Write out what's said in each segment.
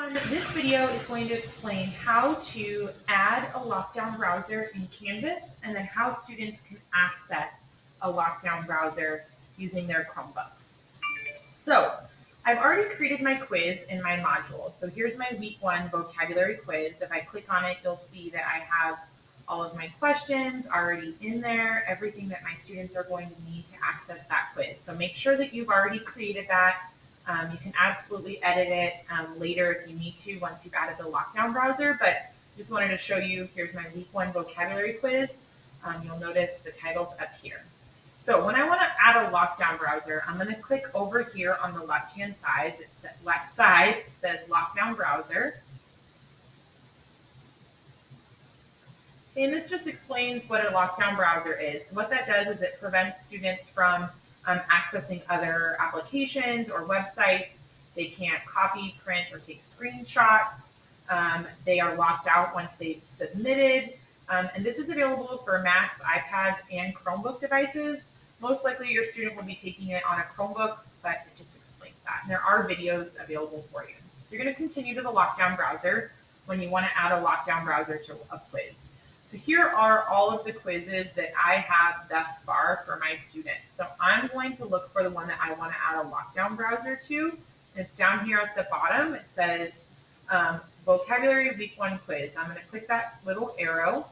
everyone, this video is going to explain how to add a lockdown browser in Canvas and then how students can access a lockdown browser using their Chromebooks. So I've already created my quiz in my module. So here's my week 1 vocabulary quiz. If I click on it, you'll see that I have all of my questions already in there, everything that my students are going to need to access that quiz. So make sure that you've already created that. You can absolutely edit it later if you need to once you've added the lockdown browser, but just wanted to show you, here's my week 1 vocabulary quiz. You'll notice the title's up here. So when I want to add a lockdown browser, I'm going to click over here on the left-hand side. It says lockdown browser. And this just explains what a lockdown browser is. So what that does is it prevents students from accessing other applications or websites. They can't copy, print, or take screenshots. They are locked out once they've submitted. And this is available for Macs, iPads, and Chromebook devices. Most likely your student will be taking it on a Chromebook, but it just explains that. And there are videos available for you. So you're going to continue to the lockdown browser when you want to add a lockdown browser to a quiz. So here are all of the quizzes that I have thus far for my students. So I'm going to look for the one that I want to add a lockdown browser to. It's down here at the bottom. It says vocabulary week 1 quiz. I'm going to click that little arrow.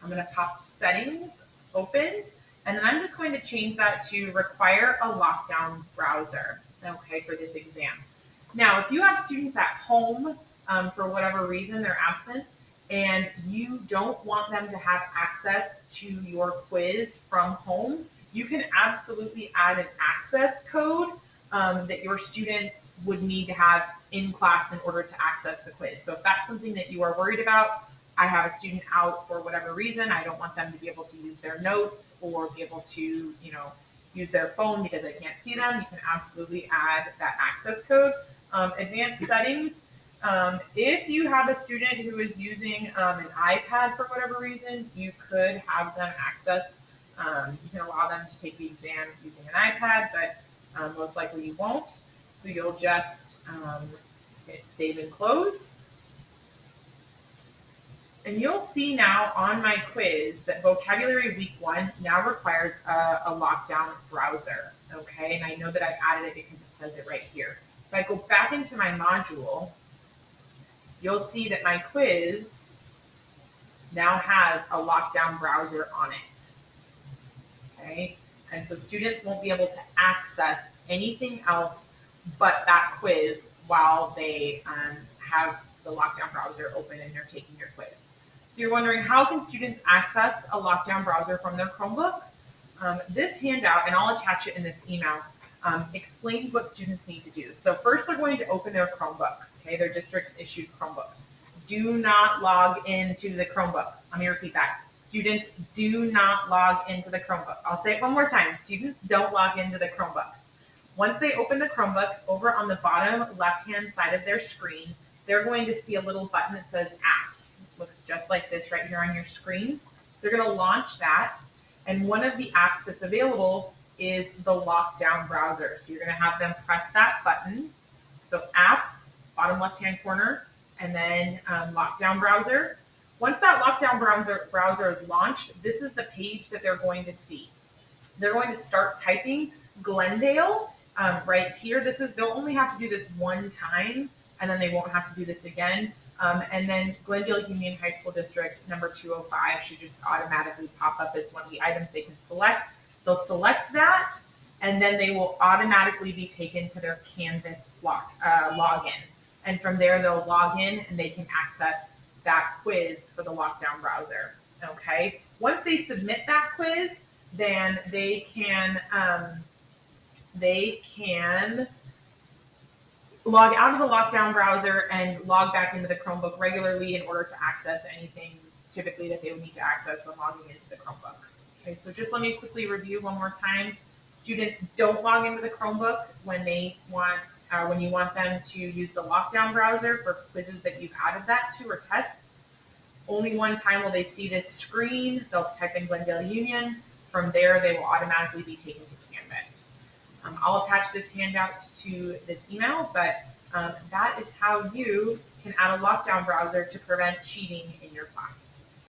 I'm going to pop settings open, and then I'm just going to change that to require a lockdown browser, okay, for this exam. Now, if you have students at home, for whatever reason they're absent, and you don't want them to have access to your quiz from home, you can absolutely add an access code that your students would need to have in class in order to access the quiz. So if that's something that you are worried about, I have a student out for whatever reason, I don't want them to be able to use their notes or be able to, use their phone because I can't see them, you can absolutely add that access code. Advanced settings. If you have a student who is using an iPad for whatever reason, you could have them access, you can allow them to take the exam using an iPad, but most likely you won't. So you'll just hit save and close. And you'll see now on my quiz that vocabulary week 1 now requires a lockdown browser, okay? And I know that I've added it because it says it right here. If I go back into my module, you'll see that my quiz now has a lockdown browser on it, okay? And so students won't be able to access anything else but that quiz while they have the lockdown browser open and they're taking your quiz. So you're wondering, how can students access a lockdown browser from their Chromebook? This handout, and I'll attach it in this email, explains what students need to do. So first they're going to open their Chromebook. Okay, their district issued Chromebook. Do not log into the Chromebook. Let me repeat that. Students do not log into the Chromebook. I'll say it one more time. Students don't log into the Chromebooks. Once they open the Chromebook, over on the bottom left-hand side of their screen, they're going to see a little button that says apps. It looks just like this right here on your screen. They're going to launch that, and one of the apps that's available is the lockdown browser. So you're going to have them press that button. So apps, bottom left-hand corner, and then lockdown browser. Once that lockdown browser is launched, this is the page that they're going to see. They're going to start typing Glendale right here. They'll only have to do this one time, and then they won't have to do this again. And then Glendale Union High School District number 205 should just automatically pop up as one of the items they can select. They'll select that, and then they will automatically be taken to their Canvas login. And from there, they'll log in and they can access that quiz for the lockdown browser, okay? Once they submit that quiz, then they can log out of the lockdown browser and log back into the Chromebook regularly in order to access anything typically that they would need to access when logging into the Chromebook. Okay, so just let me quickly review one more time. Students don't log into the Chromebook when you want them to use the lockdown browser for quizzes that you've added that to or tests. Only one time will they see this screen. They'll type in Glendale Union. From there, they will automatically be taken to Canvas. I'll attach this handout to this email, but That is how you can add a lockdown browser to prevent cheating in your class.